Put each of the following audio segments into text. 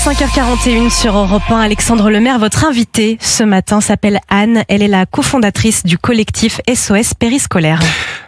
5h41 sur Europe 1. Alexandre Lemaire, votre invitée ce matin s'appelle Anne. Elle est la cofondatrice du collectif SOS Périscolaire.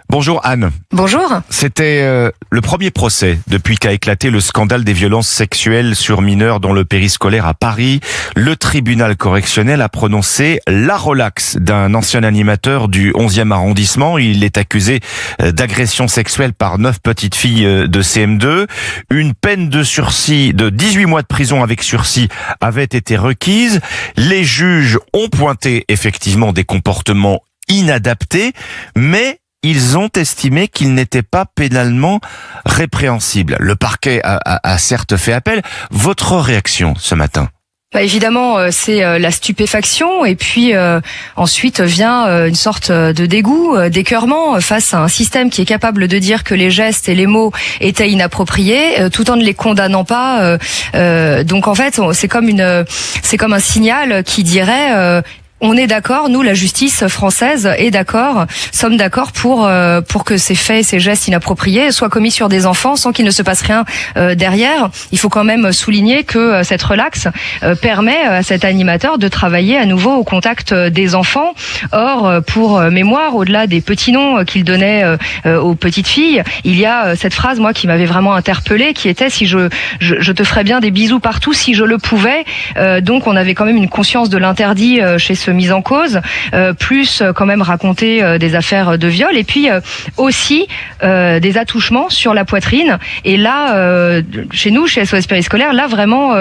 Bonjour Anne. Bonjour. C'était le premier procès depuis qu'a éclaté le scandale des violences sexuelles sur mineurs dans le périscolaire à Paris. Le tribunal correctionnel a prononcé la relaxe d'un ancien animateur du 11e arrondissement. Il est accusé d'agression sexuelle par 9 petites filles de CM2. Une peine de sursis de 18 mois de prison avec sursis avait été requise. Les juges ont pointé effectivement des comportements inadaptés, mais ils ont estimé qu'il n'était pas pénalement répréhensible. Le parquet a certes fait appel. Votre réaction ce matin ? Évidemment, c'est la stupéfaction et puis ensuite vient une sorte de dégoût, d'écœurement face à un système qui est capable de dire que les gestes et les mots étaient inappropriés tout en ne les condamnant pas. Donc en fait, c'est comme un signal qui dirait on est d'accord, nous, la justice française est d'accord, sommes d'accord pour que ces faits, ces gestes inappropriés soient commis sur des enfants sans qu'il ne se passe rien derrière. Il faut quand même souligner que cette relaxe permet à cet animateur de travailler à nouveau au contact des enfants. Or, pour mémoire, au-delà des petits noms qu'il donnait aux petites filles, il y a cette phrase, moi, qui m'avait vraiment interpellée, qui était « si je te ferais bien des bisous partout si je le pouvais ». Donc, on avait quand même une conscience de l'interdit chez ce mise en cause, plus quand même raconter des affaires de viol et puis aussi des attouchements sur la poitrine. Et là, chez nous, chez SOS Périscolaire, là vraiment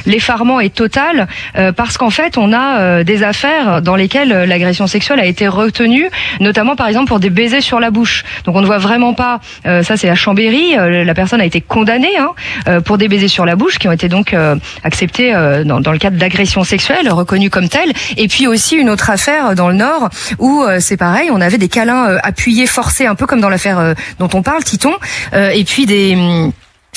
l'effarement est total parce qu'en fait, on a des affaires dans lesquelles l'agression sexuelle a été retenue, notamment par exemple pour des baisers sur la bouche. Donc on ne voit vraiment pas, ça c'est à Chambéry, la personne a été condamnée pour des baisers sur la bouche qui ont été donc acceptés dans le cadre d'agression sexuelle, reconnue comme telle. Et puis aussi une autre affaire dans le Nord où c'est pareil, on avait des câlins appuyés, forcés, un peu comme dans l'affaire dont on parle, Titon, et puis des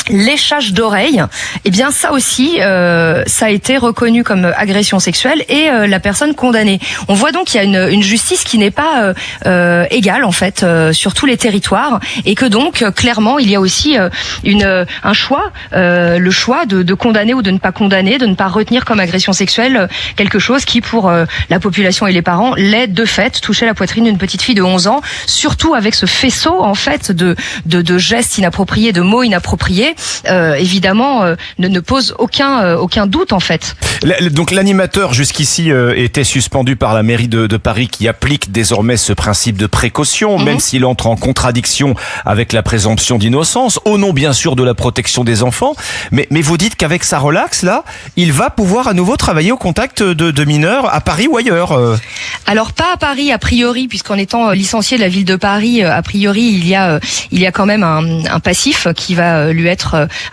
léchage d'oreilles. Eh bien ça aussi, ça a été reconnu comme agression sexuelle et la personne condamnée. On voit donc qu'il y a une justice qui n'est pas égale en fait sur tous les territoires et que donc clairement il y a aussi un choix, le choix de condamner ou de ne pas condamner, de ne pas retenir comme agression sexuelle quelque chose qui pour la population et les parents l'est de fait. Toucher la poitrine d'une petite fille de 11 ans, surtout avec ce faisceau en fait de gestes inappropriés, de mots inappropriés. Évidemment, ne pose aucun doute en fait. Donc l'animateur jusqu'ici était suspendu par la mairie de Paris qui applique désormais ce principe de précaution, même s'il entre en contradiction avec la présomption d'innocence, au nom bien sûr de la protection des enfants. Mais vous dites qu'avec sa relaxe là, il va pouvoir à nouveau travailler au contact de mineurs à Paris ou ailleurs Alors pas à Paris a priori, puisqu'en étant licencié de la ville de Paris, a priori il y a quand même un passif qui va lui être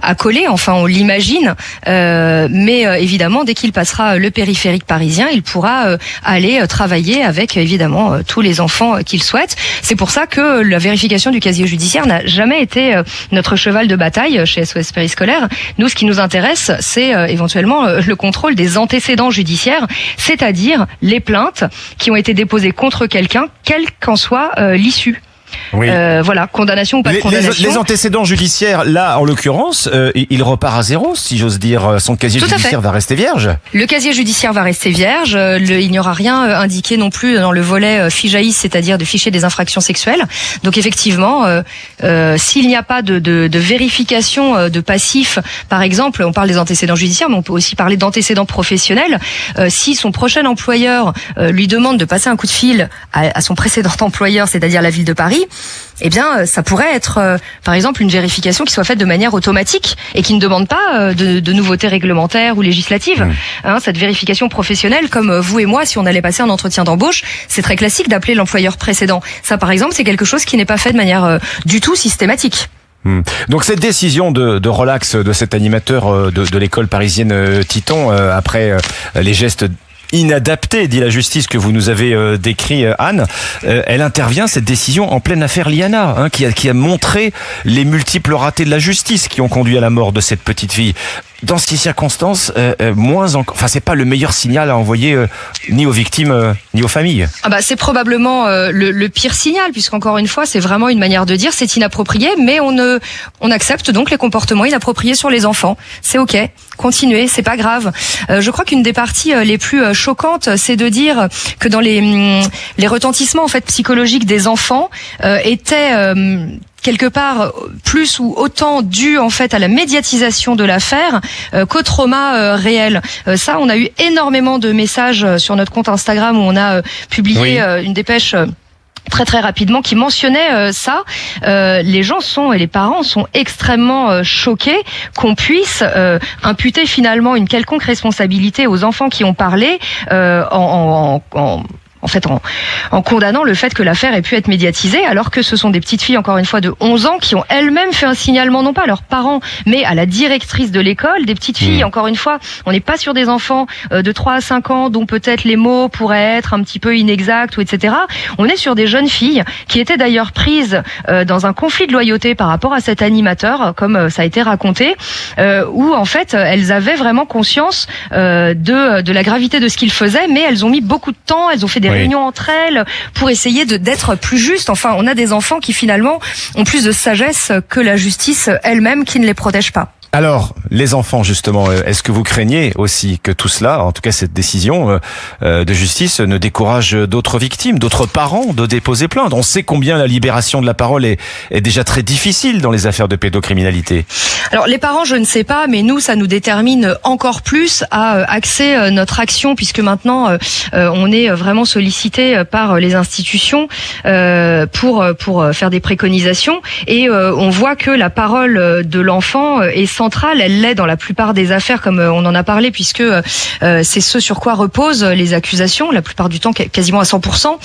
accolé, enfin on l'imagine, mais évidemment dès qu'il passera le périphérique parisien, il pourra aller travailler avec évidemment tous les enfants qu'il souhaite. C'est pour ça que la vérification du casier judiciaire n'a jamais été notre cheval de bataille chez SOS Périscolaire. Nous, ce qui nous intéresse, c'est éventuellement le contrôle des antécédents judiciaires, c'est-à-dire les plaintes qui ont été déposées contre quelqu'un, quelle qu'en soit l'issue. Oui. Voilà, condamnation ou pas de condamnation. Les antécédents judiciaires, là, en l'occurrence, il repart à zéro, si j'ose dire. Son casier judiciaire va rester vierge. Le casier judiciaire va rester vierge. Il n'y aura rien indiqué non plus dans le volet FIJAIS, c'est-à-dire de fichier des infractions sexuelles. Donc effectivement, s'il n'y a pas de vérification de passif, par exemple, on parle des antécédents judiciaires, mais on peut aussi parler d'antécédents professionnels. Si son prochain employeur lui demande de passer un coup de fil à son précédent employeur, c'est-à-dire la ville de Paris, eh bien, ça pourrait être, par exemple, une vérification qui soit faite de manière automatique et qui ne demande pas de nouveautés réglementaires ou législatives. Cette vérification professionnelle, comme vous et moi, si on allait passer un entretien d'embauche, c'est très classique d'appeler l'employeur précédent. Ça, par exemple, c'est quelque chose qui n'est pas fait de manière du tout systématique. Donc cette décision de relaxe de cet animateur de l'école parisienne Titon, après les gestes inadapté, dit la justice, que vous nous avez décrit, Anne. Elle intervient, cette décision, en pleine affaire Liana, qui a montré les multiples ratés de la justice qui ont conduit à la mort de cette petite fille. dans ces circonstances, c'est pas le meilleur signal à envoyer ni aux victimes ni aux familles. Ah bah, c'est probablement le pire signal, puisqu'encore une fois, c'est vraiment une manière de dire c'est inapproprié, mais on accepte donc les comportements inappropriés sur les enfants. C'est ok, continuez, c'est pas grave. Je crois qu'une des parties les plus choquantes, c'est de dire que dans les retentissements en fait psychologiques des enfants étaient quelque part plus ou autant dû en fait à la médiatisation de l'affaire qu'au trauma réel. Ça, on a eu énormément de messages sur notre compte Instagram où on a publié une dépêche très très rapidement qui mentionnait ça. Les gens et les parents sont extrêmement choqués qu'on puisse imputer finalement une quelconque responsabilité aux enfants qui ont parlé en condamnant le fait que l'affaire ait pu être médiatisée, alors que ce sont des petites filles, encore une fois, de 11 ans, qui ont elles-mêmes fait un signalement, non pas à leurs parents, mais à la directrice de l'école. Des petites filles, encore une fois, on n'est pas sur des enfants de 3 à 5 ans, dont peut-être les mots pourraient être un petit peu inexacts, ou etc. On est sur des jeunes filles qui étaient d'ailleurs prises dans un conflit de loyauté par rapport à cet animateur, comme ça a été raconté, où en fait, elles avaient vraiment conscience de la gravité de ce qu'ils faisaient, mais elles ont mis beaucoup de temps, elles ont fait des réunions entre elles pour essayer d'être plus justes. Enfin, on a des enfants qui finalement ont plus de sagesse que la justice elle-même qui ne les protège pas. Alors, les enfants, justement, est-ce que vous craignez aussi que tout cela, en tout cas cette décision de justice, ne décourage d'autres victimes, d'autres parents de déposer plainte? On sait combien la libération de la parole est déjà très difficile dans les affaires de pédocriminalité. Alors, les parents, je ne sais pas, mais nous, ça nous détermine encore plus à axer notre action, puisque maintenant, on est vraiment sollicité par les institutions pour faire des préconisations, et on voit que la parole de l'enfant est centrale, elle l'est dans la plupart des affaires, comme on en a parlé, puisque c'est ce sur quoi reposent les accusations, la plupart du temps quasiment à 100%.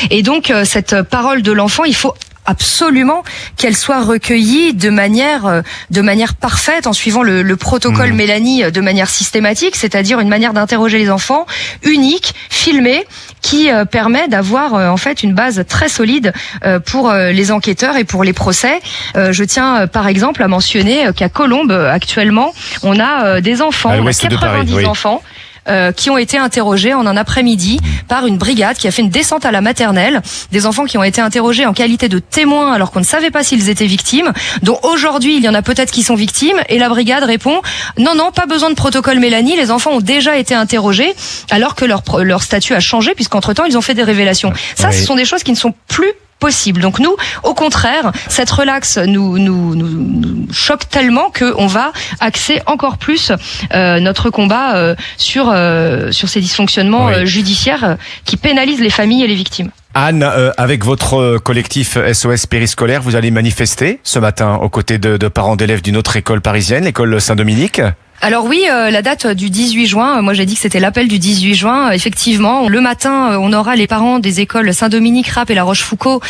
Et donc cette parole de l'enfant, il faut absolument qu'elle soit recueillie de manière parfaite, en suivant le protocole Mélanie de manière systématique, c'est-à-dire une manière d'interroger les enfants unique, filmée, qui permet d'avoir en fait une base très solide pour les enquêteurs et pour les procès. Je tiens par exemple à mentionner qu'à Colombes actuellement, on a des enfants, 90 enfants qui ont été interrogés en un après-midi par une brigade qui a fait une descente à la maternelle, des enfants qui ont été interrogés en qualité de témoins alors qu'on ne savait pas s'ils étaient victimes, dont aujourd'hui il y en a peut-être qui sont victimes, et la brigade répond non, pas besoin de protocole Mélanie, les enfants ont déjà été interrogés alors que leur statut a changé, puisqu'entre-temps ils ont fait des révélations. Ça, ce sont des choses qui ne sont plus possible. Donc nous, au contraire, cette relaxe nous choque tellement qu'on va axer encore plus notre combat sur ces dysfonctionnements judiciaires qui pénalisent les familles et les victimes. Anne, avec votre collectif SOS Périscolaire, vous allez manifester ce matin aux côtés de parents d'élèves d'une autre école parisienne, l'école Saint-Dominique. Alors oui, la date du 18 juin, moi j'ai dit que c'était l'appel du 18 juin, effectivement. Le matin, on aura les parents des écoles Saint-Dominique, Rapp et La Rochefoucauld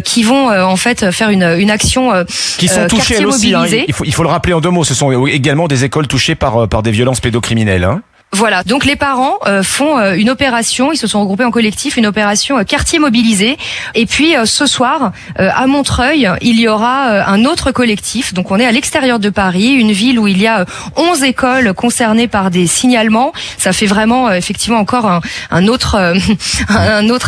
qui vont en fait faire une action qui sont touchées elles aussi, hein. Il faut le rappeler en 2 mots, ce sont également des écoles touchées par des violences pédocriminelles, hein. Voilà, donc les parents font une opération, ils se sont regroupés en collectif, une opération quartier mobilisé. Et puis ce soir, à Montreuil, il y aura un autre collectif. Donc on est à l'extérieur de Paris, une ville où il y a 11 écoles concernées par des signalements. Ça fait vraiment effectivement encore un autre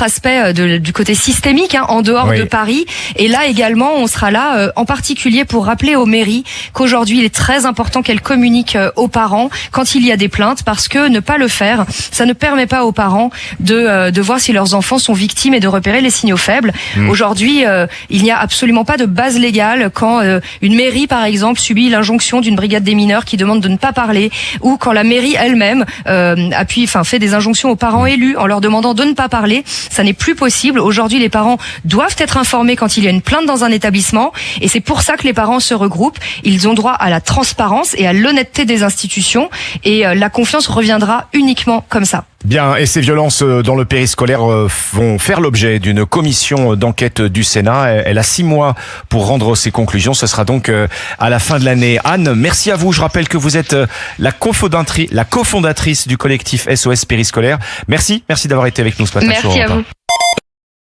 aspect du côté systémique, hein, en dehors de Paris. Et là également, on sera là en particulier pour rappeler aux mairies qu'aujourd'hui il est très important qu'elles communiquent aux parents quand il y a des plaintes, parce que ne pas le faire, ça ne permet pas aux parents de voir si leurs enfants sont victimes et de repérer les signaux faibles. Aujourd'hui, il n'y a absolument pas de base légale quand une mairie, par exemple, subit l'injonction d'une brigade des mineurs qui demande de ne pas parler, ou quand la mairie elle-même fait des injonctions aux parents élus en leur demandant de ne pas parler. Ça n'est plus possible. Aujourd'hui, les parents doivent être informés quand il y a une plainte dans un établissement, et c'est pour ça que les parents se regroupent. Ils ont droit à la transparence et à l'honnêteté des institutions, et la confiance reviendra uniquement comme ça. Bien, et ces violences dans le périscolaire vont faire l'objet d'une commission d'enquête du Sénat. Elle a 6 mois pour rendre ses conclusions. Ce sera donc à la fin de l'année. Anne, merci à vous. Je rappelle que vous êtes la cofondatrice du collectif SOS Périscolaire. Merci d'avoir été avec nous ce matin. Merci à vous.